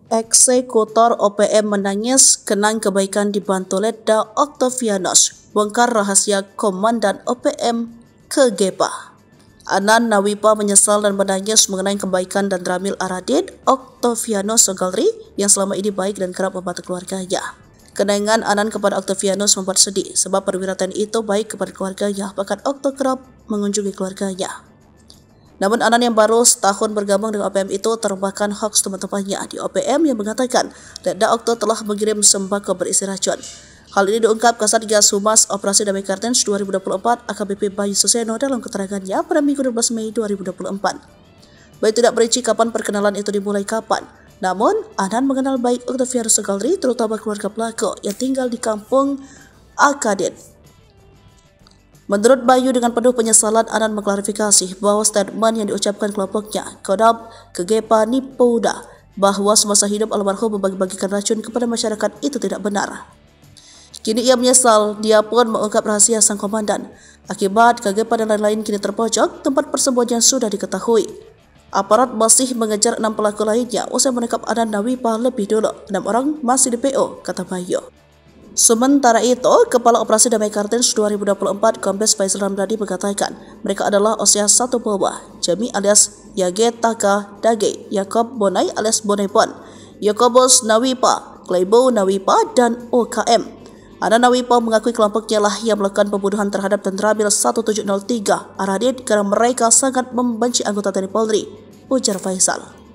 Eksekutor OPM menangis kenang kebaikan di Bantu Letda Octavianus, bongkar rahasia Komandan OPM ke Gepa. Anan Nawipa menyesal dan menangis mengenai kebaikan dan Ramil Aradit Octavianus Sogalri yang selama ini baik dan kerap membantu keluarganya. Kenangan Anan kepada Octavianus membuat sedih sebab perwira TNI itu baik kepada keluarganya, bahkan Octo kerap mengunjungi keluarganya. Namun Anan yang baru setahun bergabung dengan OPM itu terbahkan hoaks teman-temannya di OPM yang mengatakan Letda Octo telah mengirim sembako berisi racun. Hal ini diungkap Kasatgas Humas Operasi Damai Kartens 2024 AKBP Bayu Suseno dalam keterangannya pada Minggu 12 Mei 2024. Bayu tidak merinci kapan perkenalan itu dimulai kapan. Namun, Anan mengenal baik Octavianus Sogalri, terutama keluarga pelaku yang tinggal di kampung Akadin. Menurut Bayu, dengan penuh penyesalan, Anan mengklarifikasi bahwa statement yang diucapkan kelompoknya, Kodam Kegepa Nipouda, bahwa semasa hidup almarhum membagi-bagikan racun kepada masyarakat itu tidak benar. Kini ia menyesal, dia pun mengungkap rahasia sang komandan. Akibat Kegepa dan lain-lain kini terpojok, tempat persembunyian sudah diketahui. Aparat masih mengejar 6 pelaku lainnya usai menangkap Anan Nawipa lebih dulu. 6 orang masih di PO, kata Bayu. Sementara itu, Kepala Operasi Damai Kartens 2024 Kombes Faisal Ramdhani mengatakan mereka adalah Osia 1 Boba, Jami alias Yage Taka Dage, Yakob Bonai alias Bonepon, Yakobus Nawipa, Kleibo Nawipa, dan OKM. Anan Nawipa mengakui kelompoknya lah yang melakukan pembunuhan terhadap Ramil 1703 Aradit karena mereka sangat membenci anggota TNI Polri, ujar Faisal.